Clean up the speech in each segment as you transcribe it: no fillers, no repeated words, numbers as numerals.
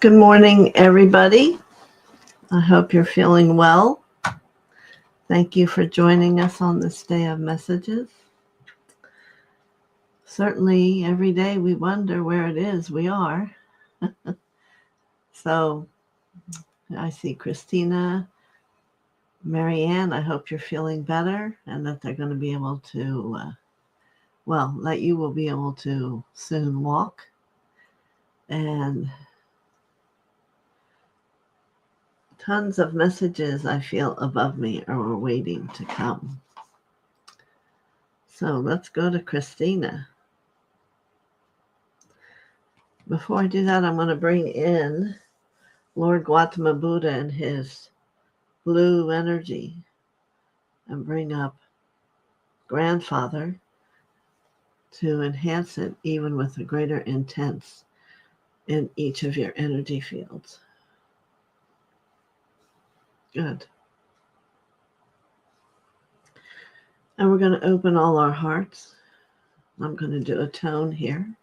Good morning, everybody. I hope you're feeling well. Thank you for joining us on this day of messages. Certainly, every day we wonder where it is we are. So, I see Christina, Marianne. I hope you're feeling better and that they're going to be able to, that you will be able to soon walk. And tons of messages I feel above me are waiting to come. So let's go to Christina. Before I do that, I'm going to bring in Lord Gautama Buddha and his blue energy and bring up Grandfather to enhance it even with a greater intense in each of your energy fields. Good. And we're going to open all our hearts. I'm going to do a tone here.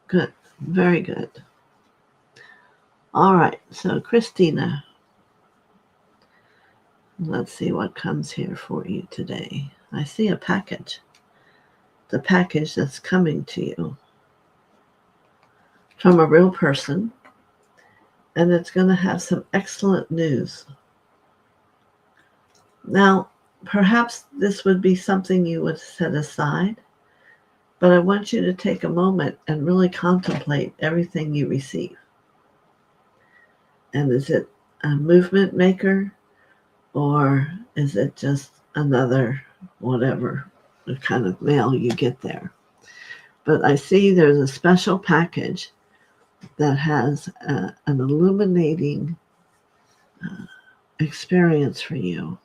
Good. Very good. All right. So, Christina, let's see what comes here for you today. I see a package. The package that's coming to you from a real person, and it's going to have some excellent news. Now, perhaps this would be something you would set aside, but I want you to take a moment and really contemplate everything you receive. And is it a movement maker, or is it just another whatever kind of mail you get there? But I see there's a special package that has an illuminating experience for you.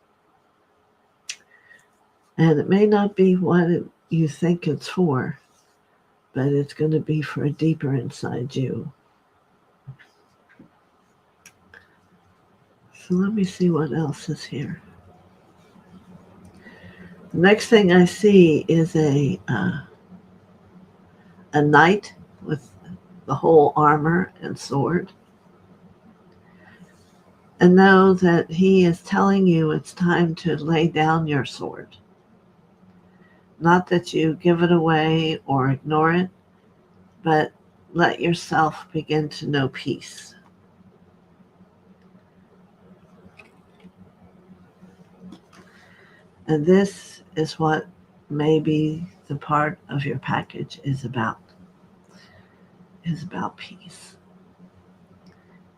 And it may not be what you think it's for, but it's going to be for a deeper inside you. So let me see what else is here. The next thing I see is a knight with the whole armor and sword. And know that he is telling you it's time to lay down your sword. Not that you give it away or ignore it, but let yourself begin to know peace. And this is what maybe the part of your package is about peace.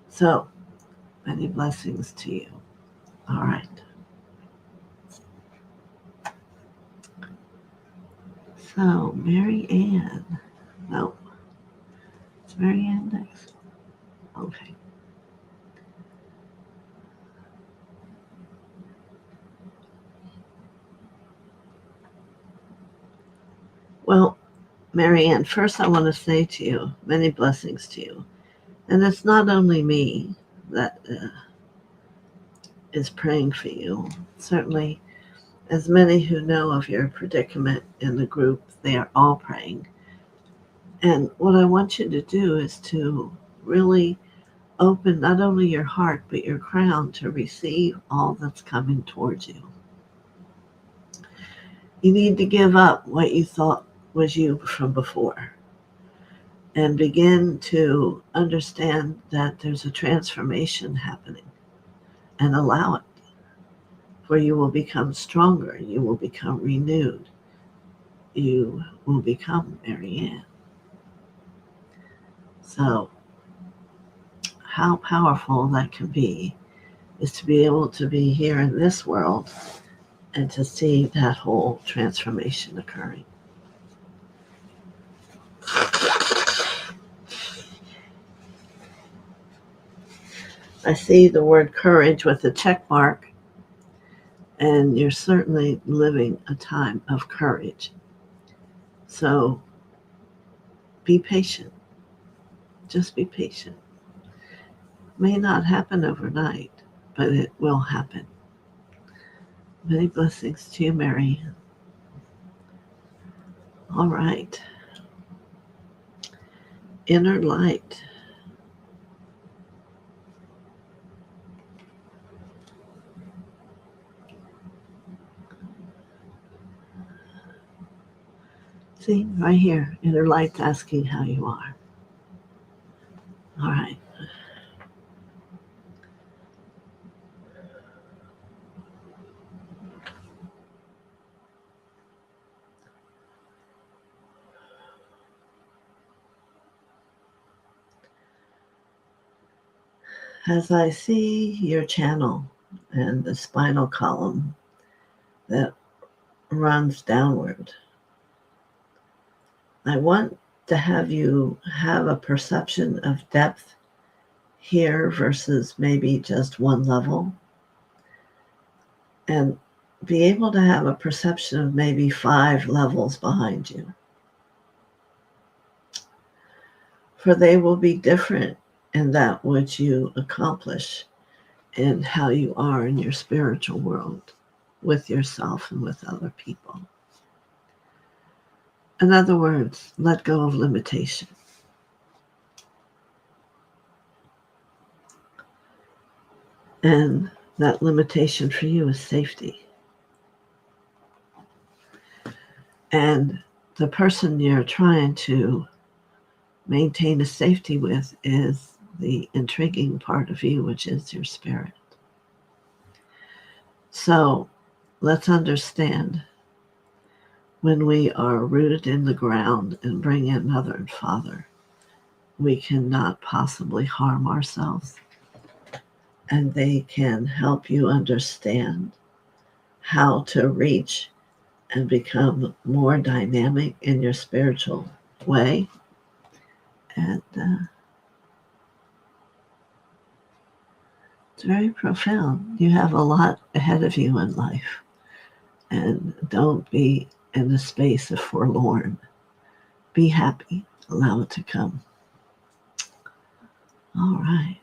So, many blessings to you. All right. So, Mary Ann. No. It's Mary Ann next. Okay. Well, Mary Ann, first I want to say to you, many blessings to you. And it's not only me that is praying for you. Certainly, as many who know of your predicament in the group, they are all praying. And what I want you to do is to really open not only your heart, but your crown to receive all that's coming towards you. You need to give up what you thought was you from before and begin to understand that there's a transformation happening, and allow it, for you will become stronger, you will become renewed, you will become Mary Ann. So how powerful that can be, is to be able to be here in this world and to see that whole transformation occurring. I see the word courage with a check mark, and you're certainly living a time of courage. So be patient. Just be patient. It may not happen overnight, but it will happen. Many blessings to you, Mary. All right. Inner light. See, right here, inner light's asking how you are. All right. As I see your channel and the spinal column that runs downward, I want to have you have a perception of depth here versus maybe just one level, and be able to have a perception of maybe 5 levels behind you. For they will be different in that which you accomplish and how you are in your spiritual world with yourself and with other people. In other words, let go of limitation. And that limitation for you is safety. And the person you're trying to maintain a safety with is the intriguing part of you, which is your spirit. So let's understand, when we are rooted in the ground and bring in Mother and Father, we cannot possibly harm ourselves. And they can help you understand how to reach and become more dynamic in your spiritual way. And it's very profound. You have a lot ahead of you in life. And don't be in a space of forlorn. Be happy. Allow it to come. All right.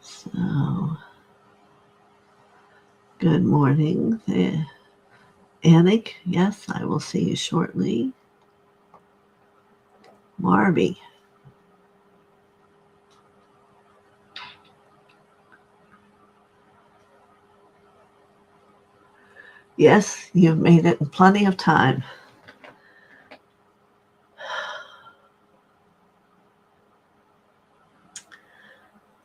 So, good morning, Anik. Yes, I will see you shortly. Marby. Yes, you've made it in plenty of time.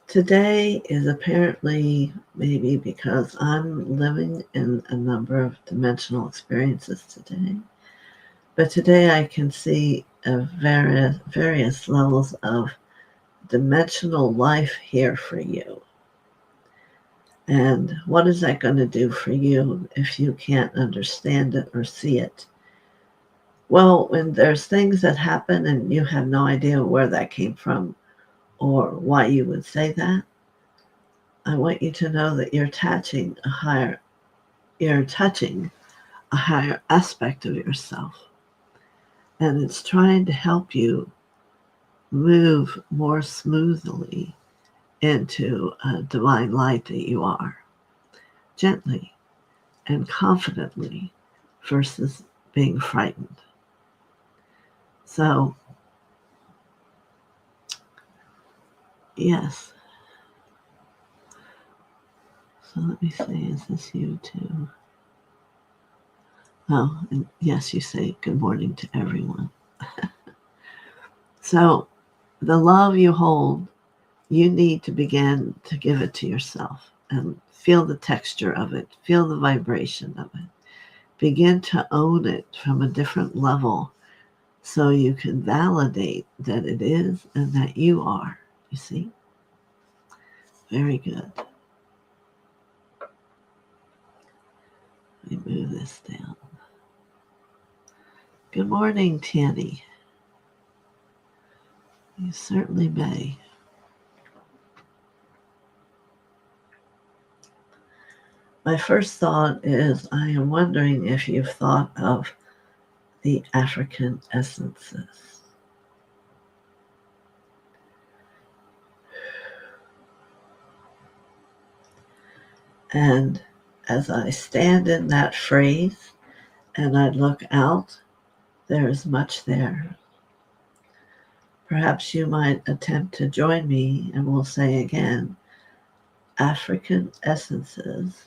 Today is apparently, maybe because I'm living in a number of dimensional experiences today, but today I can see various levels of dimensional life here for you. And what is that going to do for you if you can't understand it or see it? Well, when there's things that happen and you have no idea where that came from or why you would say that, I want you to know that you're touching a higher aspect of yourself. And it's trying to help you move more smoothly into a divine light that you are, gently and confidently versus being frightened. So, yes. So let me see, is this you too? Oh, and yes, you say good morning to everyone. So the love you hold, you need to begin to give it to yourself and feel the texture of it, feel the vibration of it. Begin to own it from a different level so you can validate that it is and that you are. You see? Very good. Let me move this down. Good morning, Tanny. You certainly may. My first thought is I am wondering if you've thought of the African essences. And as I stand in that phrase and I look out, there is much there. Perhaps you might attempt to join me, and we'll say again, African essences.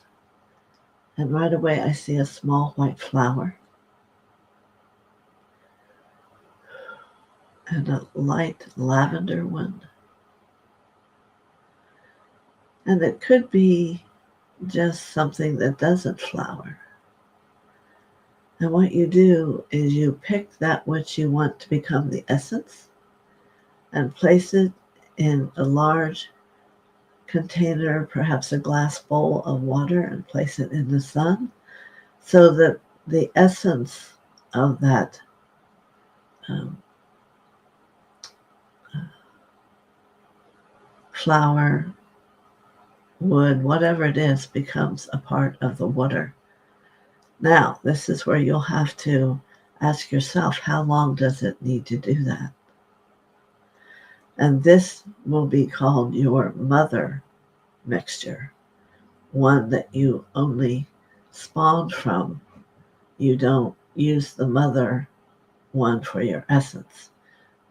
And right away I see a small white flower and a light lavender one. And it could be just something that doesn't flower. And what you do is you pick that which you want to become the essence and place it in a large container, perhaps a glass bowl of water, and place it in the sun so that the essence of that flower, wood, whatever it is, becomes a part of the water. Now, this is where you'll have to ask yourself, how long does it need to do that? And this will be called your mother mixture, one that you only spawned from. You don't use the mother one for your essence.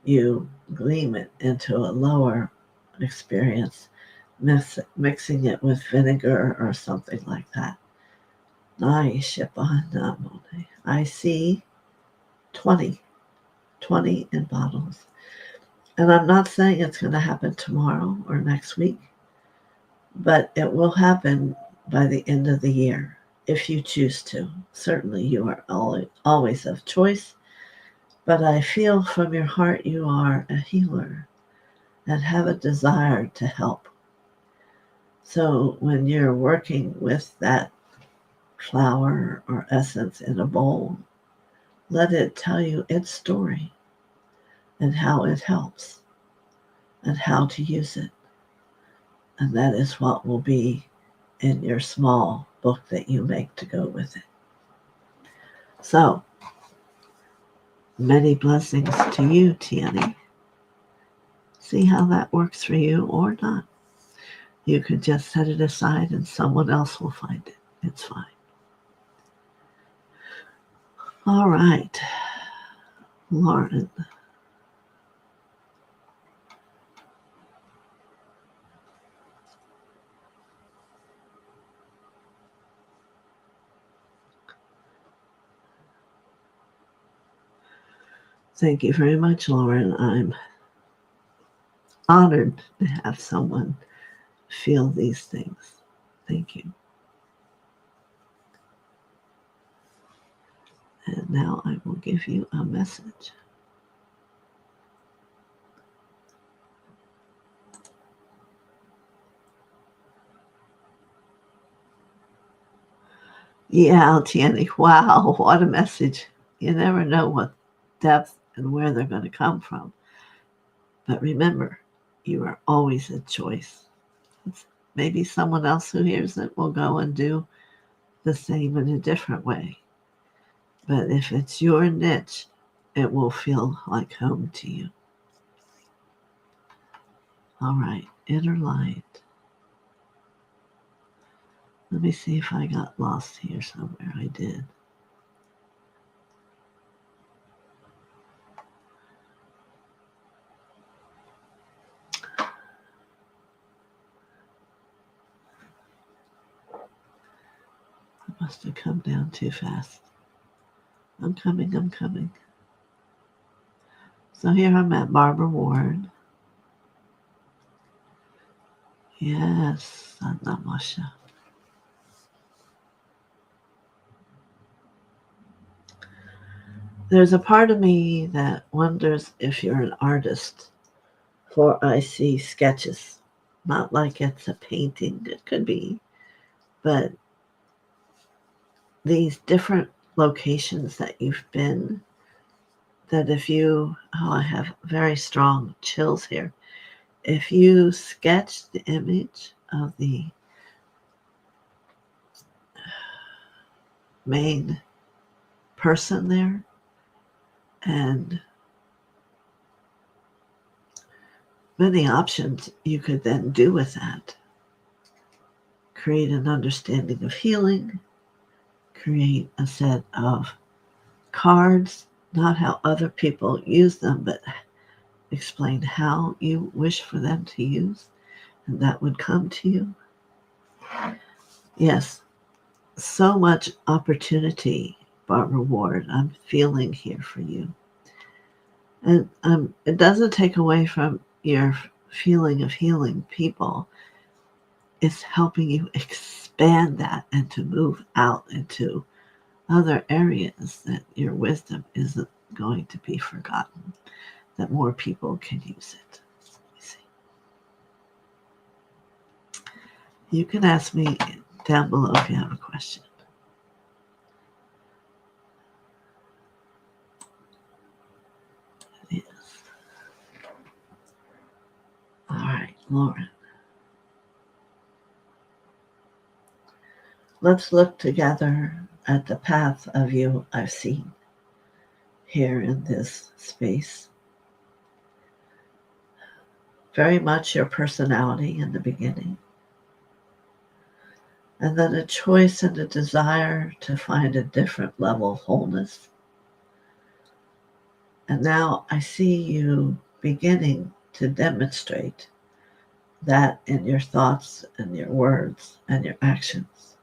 You gleam it into a lower experience, mixing it with vinegar or something like that. I see 20 in bottles. And I'm not saying it's going to happen tomorrow or next week, but it will happen by the end of the year if you choose to. Certainly you are always of choice, but I feel from your heart you are a healer and have a desire to help. So when you're working with that flower or essence in a bowl, let it tell you its story and how it helps and how to use it. And that is what will be in your small book that you make to go with it. So, many blessings to you, Tiani. See how that works for you or not. You could just set it aside and someone else will find it. It's fine. All right, Lauren. Thank you very much, Lauren. I'm honored to have someone feel these things. Thank you. And now I will give you a message. Yeah, Tiani, wow, what a message. You never know what depth and where they're going to come from. But remember, you are always a choice. Maybe someone else who hears it will go and do the same in a different way. But if it's your niche, it will feel like home to you. All right, inner light. Let me see if I got lost here somewhere. I did. I must have come down too fast. I'm coming. So here I'm at Barbara Ward. Yes, Anamasha. There's a part of me that wonders if you're an artist, for I see sketches. Not like it's a painting, it could be, but these different locations that you've been, that if you, I have very strong chills here. If you sketch the image of the main person there and many options you could then do with that. Create an understanding of healing, create a set of cards, not how other people use them, but explain how you wish for them to use, and that would come to you. Yes, so much opportunity, Barbara Ward, I'm feeling here for you. And it doesn't take away from your feeling of healing people. It's helping you expand that and to move out into other areas that your wisdom isn't going to be forgotten, that more people can use it. Let me see. You can ask me down below if you have a question. Yes. All right, Lauren. Let's look together at the path of you I've seen here in this space. Very much your personality in the beginning. And then a choice and a desire to find a different level of wholeness. And now I see you beginning to demonstrate that in your thoughts and your words and your actions.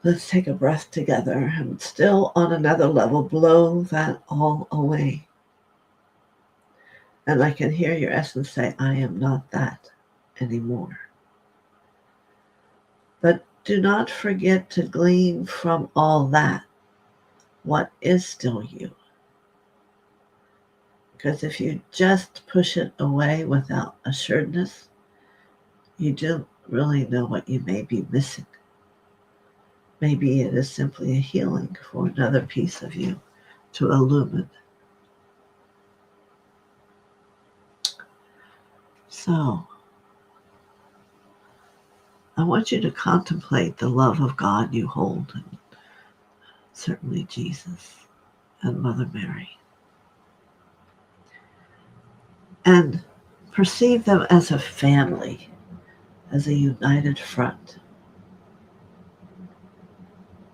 Let's take a breath together and still on another level, blow that all away. And I can hear your essence say, I am not that anymore. But do not forget to glean from all that what is still you. Because if you just push it away without assuredness, you don't really know what you may be missing. Maybe it is simply a healing for another piece of you to illumine. So, I want you to contemplate the love of God you hold, and certainly Jesus and Mother Mary. And perceive them as a family, as a united front.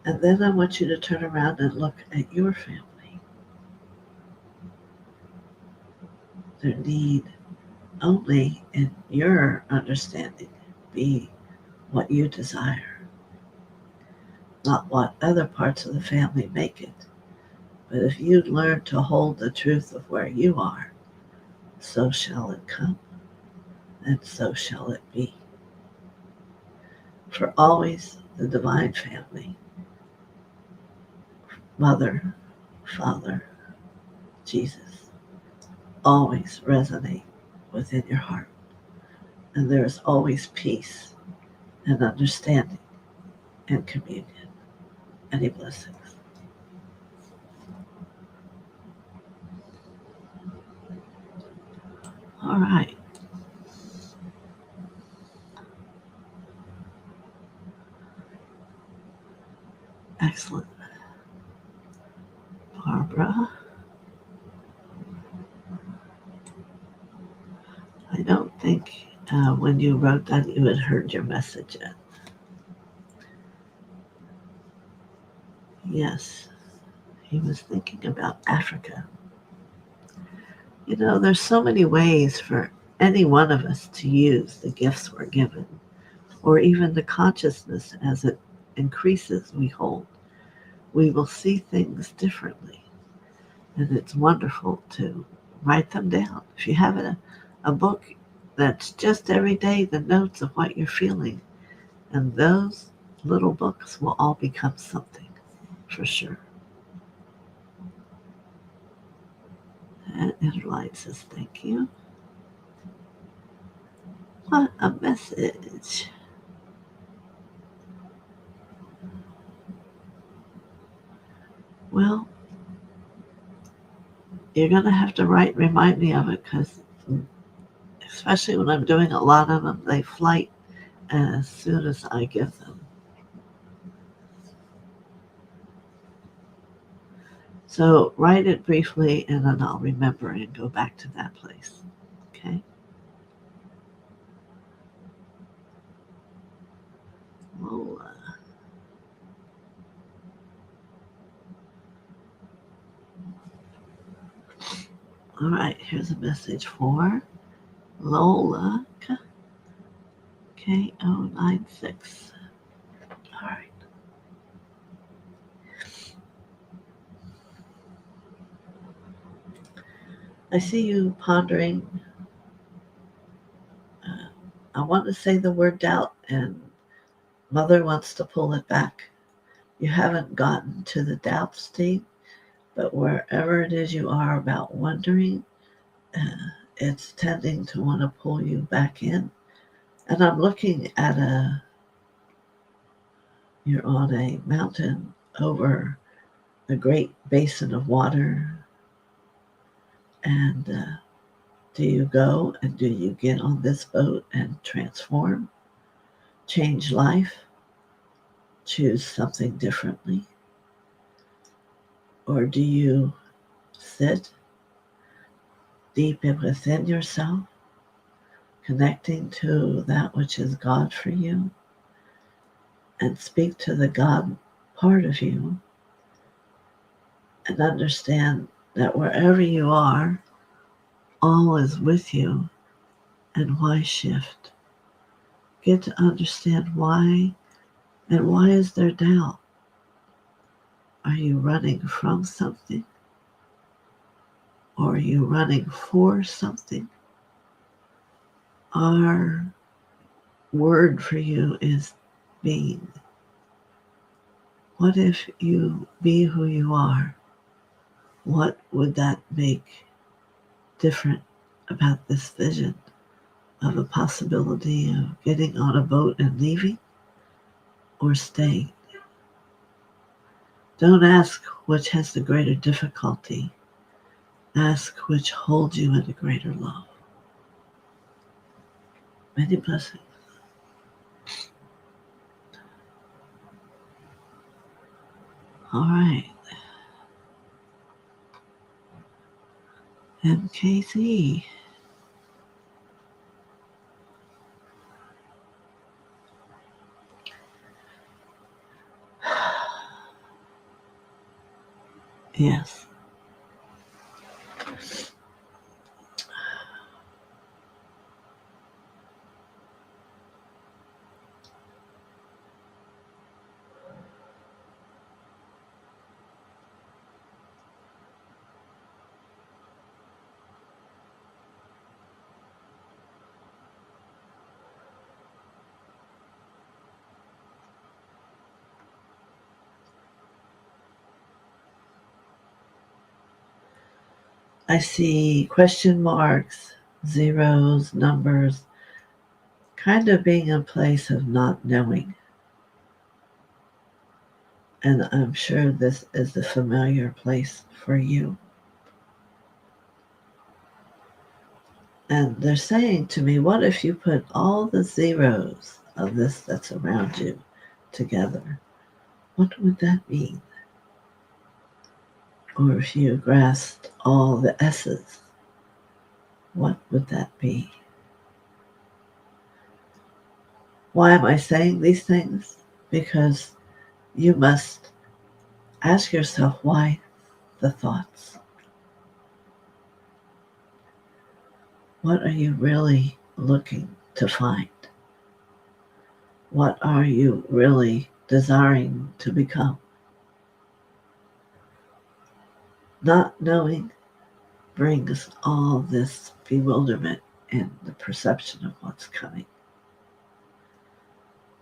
And then I want you to turn around and look at your family. There need only, in your understanding, be what you desire, not what other parts of the family make it. But if you learn to hold the truth of where you are, so shall it come, and so shall it be. For always the divine family, Mother, Father, Jesus, always resonate within your heart. And there is always peace and understanding and communion. Any blessings. All right. Excellent. Barbara, I don't think when you wrote that you had heard your message yet. Yes, he was thinking about Africa. You know, there's so many ways for any one of us to use the gifts we're given, or even the consciousness as it increases we hold. We will see things differently. And it's wonderful to write them down. If you have a book that's just every day the notes of what you're feeling, and those little books will all become something for sure. And inner light says, thank you. What a message. Well, you're going to have to remind me of it, because especially when I'm doing a lot of them, they flight as soon as I give them. So write it briefly, and then I'll remember and go back to that place. Okay? Lola. All right, here's a message for Lola K096. All right. I see you pondering. I want to say the word doubt, and Mother wants to pull it back. You haven't gotten to the doubt state, but wherever it is you are about wondering, it's tending to want to pull you back in. And I'm looking at you're on a mountain over a great basin of water. And do you go and do you get on this boat and transform, change life, choose something differently? Or do you sit deep within yourself, connecting to that which is God for you, and speak to the God part of you, and understand that wherever you are, all is with you, and why shift? Get to understand why, and why is there doubt? Are you running from something? Or are you running for something? Our word for you is being. What if you be who you are? What would that make different about this vision of a possibility of getting on a boat and leaving, or staying? Don't ask which has the greater difficulty. Ask which holds you in a greater love. Many blessings. All right. MKZ. Yes. I see question marks, zeros, numbers, kind of being a place of not knowing. And I'm sure this is a familiar place for you. And they're saying to me, what if you put all the zeros of this that's around you together? What would that mean? Or if you grasped all the S's, what would that be? Why am I saying these things? Because you must ask yourself, why the thoughts? What are you really looking to find? What are you really desiring to become? Not knowing brings all this bewilderment in the perception of what's coming.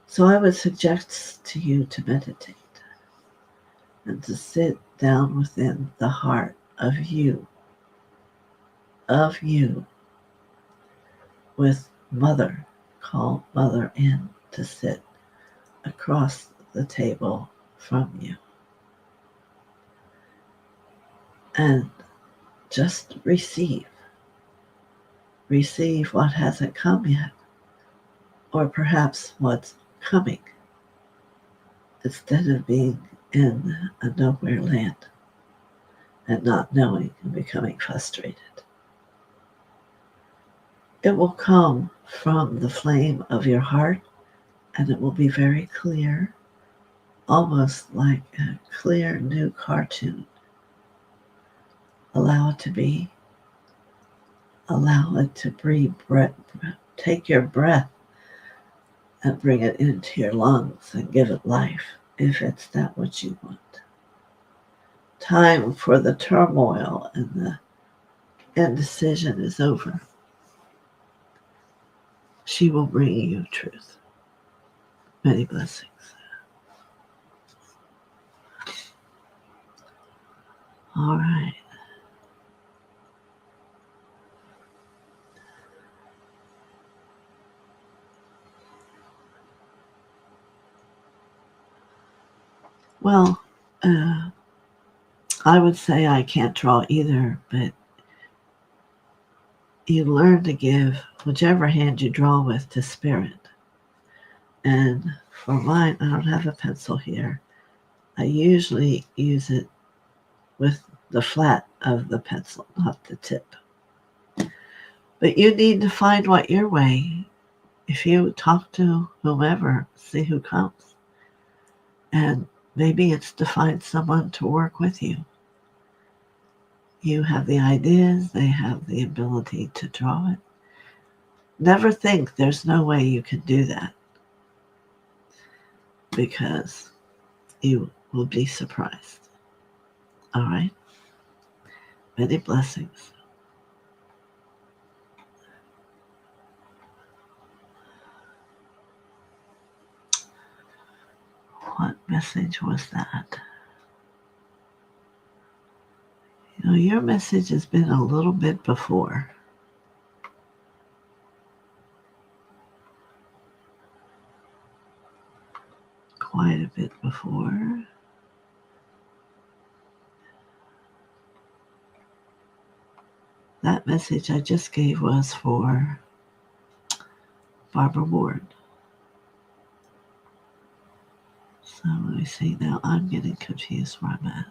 So I would suggest to you to meditate and to sit down within the heart of you of you with Mother. Call Mother in to sit across the table from you. And just receive. Receive what hasn't come yet, or perhaps what's coming, instead of being in a nowhere land and not knowing and becoming frustrated. It will come from the flame of your heart, and it will be very clear, almost like a clear new cartoon. Allow it to be. Allow it to breathe. Take your breath and bring it into your lungs and give it life, if it's that what you want. Time for the turmoil and the indecision is over. She will bring you truth. Many blessings. All right. Well, I would say I can't draw either, but you learn to give whichever hand you draw with to Spirit. And for mine, I don't have a pencil here. I usually use it with the flat of the pencil, not the tip. But you need to find what your way. If you talk to whomever, see who comes. And maybe it's to find someone to work with you. You have the ideas, they have the ability to draw it. Never think there's no way you can do that, because you will be surprised. All right? Many blessings. What message was that? You know, your message has been a little bit before. Quite a bit before. That message I just gave was for Barbara Ward. So let me see now. I'm getting confused where I'm at.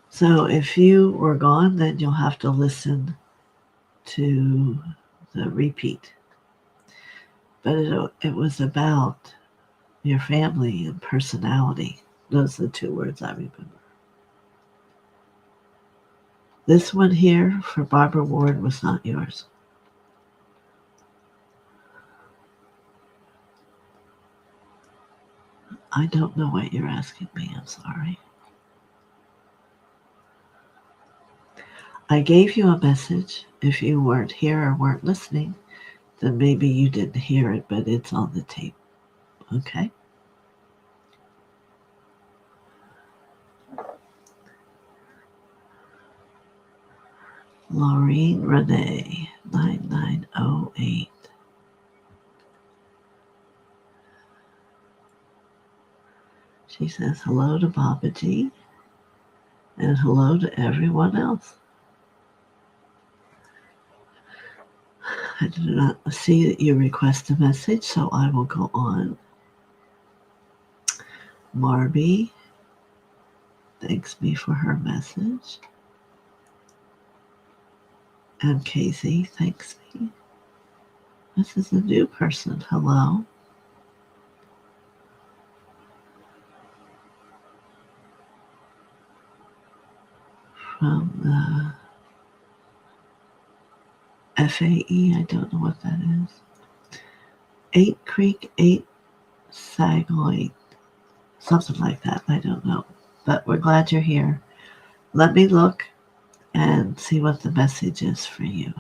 So if you were gone, then you'll have to listen to the repeat. But it was about your family and personality. Those are the two words I remember. This one here for Barbara Ward was not yours. I don't know what you're asking me. I'm sorry. I gave you a message. If you weren't here or weren't listening, then maybe you didn't hear it, but it's on the tape. Okay? Laureen Renee, 9908. She says hello to Baba G and hello to everyone else. I do not see that you request a message, so I will go on. Marby thanks me for her message. And Casey thanks me. This is a new person. Hello. From the FAE, I don't know what that is. 8 Creek, 8 Sagoy, something like that. I don't know. But we're glad you're here. Let me look and see what the message is for you.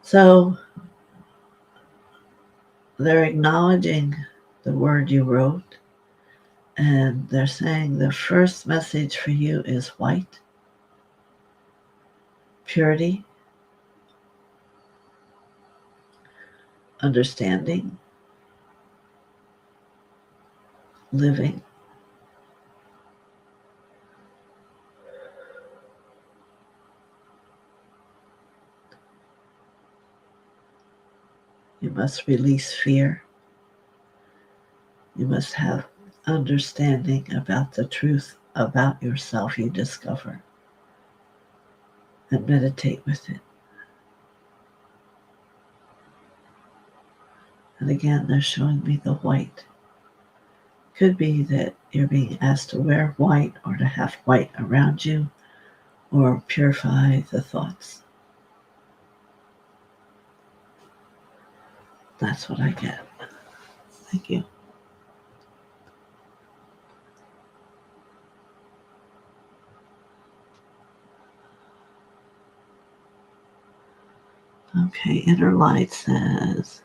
So they're acknowledging the word you wrote, and they're saying the first message for you is white, purity, understanding, living. You must release fear. You must have understanding about the truth about yourself you discover and meditate with it. And again, they're showing me the white. Could be that you're being asked to wear white or to have white around you or purify the thoughts. That's what I get. Thank you. Okay, inner light says,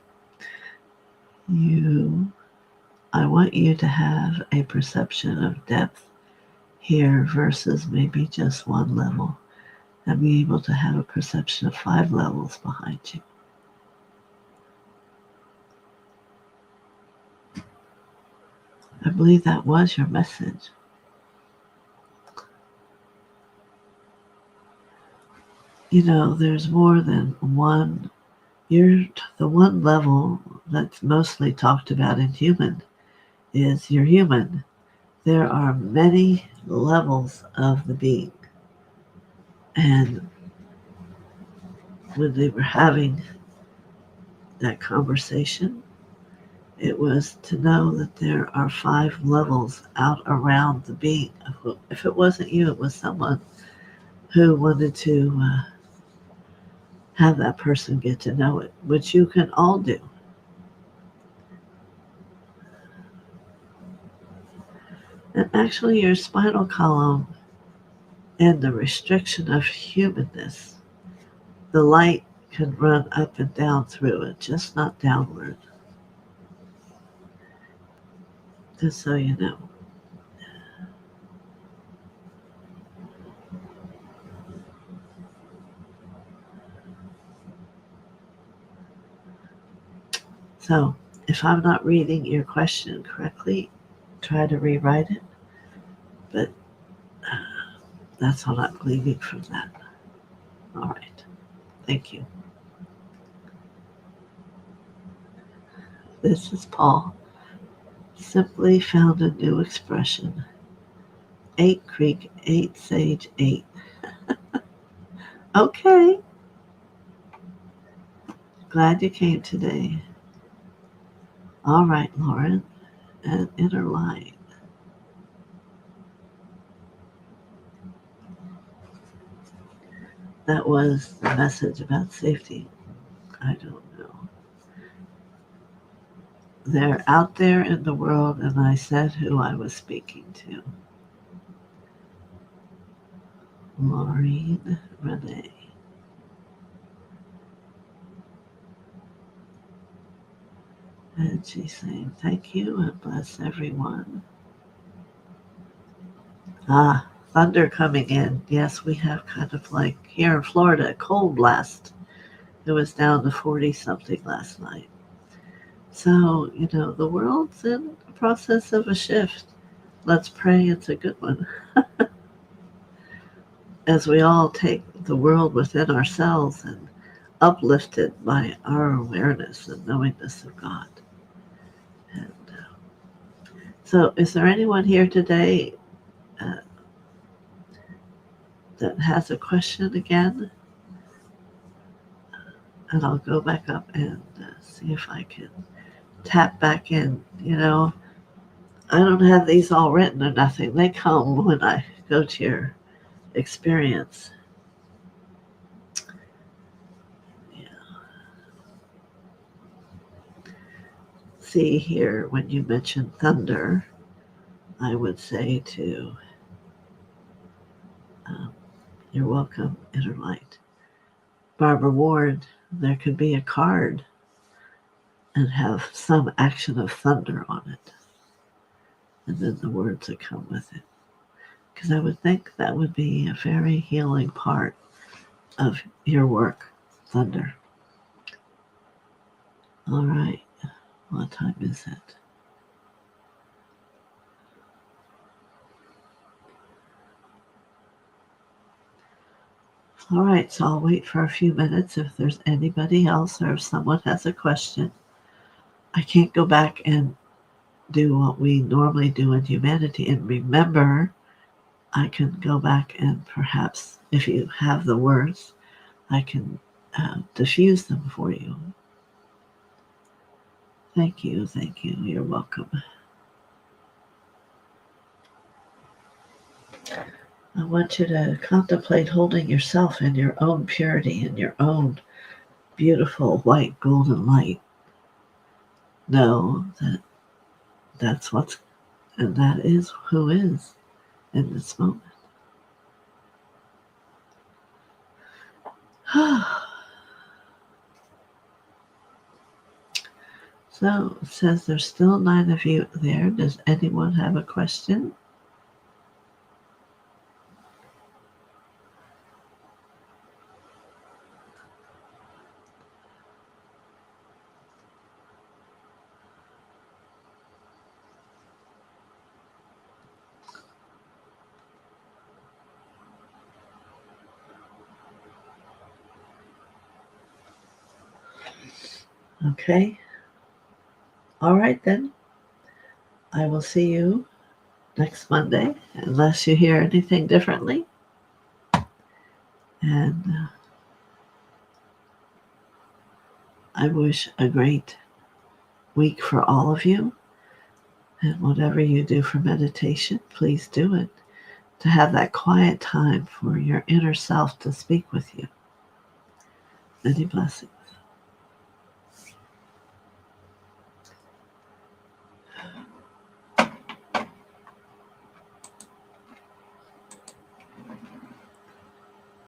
I want you to have a perception of depth here versus maybe just one level, and be able to have a perception of 5 levels behind you. I believe that was your message. There's more than one. You're the one level that's mostly talked about in human is you're human. There are many levels of the being. And when they were having that conversation, it was to know that there are 5 levels out around the being. If it wasn't you, it was someone who wanted to have that person get to know it, which you can all do. And actually, your spinal column and the restriction of humanness, the light can run up and down through it, just not downward. Just so you know. So, if I'm not reading your question correctly, try to rewrite it. But that's what I'm gleaning from that. All right. Thank you. This is Paul. Simply found a new expression. 8 Creek, 8 Sage, 8. Okay. Glad you came today. All right, Lauren. And inner light. That was the message about safety. I don't know. They're out there in the world, and I said who I was speaking to. Maureen Renee. And she's saying, thank you and bless everyone. Thunder coming in. Yes, we have kind of like here in Florida, a cold blast. It was down to 40 something last night. So, the world's in the process of a shift. Let's pray it's a good one. As we all take the world within ourselves and uplift it by our awareness and knowingness of God. And so, is there anyone here today that has a question again? And I'll go back up and see if I can tap back in. I don't have these all written or nothing. They come when I go to your experience. Yeah. See here, when you mention thunder, I would say to you're welcome, inner light. Barbara Ward, There could be a card and have some action of thunder on it. And then the words that come with it. Because I would think that would be a very healing part of your work, thunder. All right. What time is it? All right, so I'll wait for a few minutes if there's anybody else or if someone has a question. I can't go back and do what we normally do in humanity and remember. I can go back and perhaps, if you have the words, I can diffuse them for you. Thank you, thank you. You're welcome. I want you to contemplate holding yourself in your own purity, in your own beautiful white golden light. Know that that's what's, and that is who is in this moment. So it says there's still 9 of you there. Does anyone have a question? Okay. All right then. I will see you next Monday, unless you hear anything differently. And I wish a great week for all of you. And whatever you do for meditation, please do it to have that quiet time for your inner self to speak with you. Many blessings.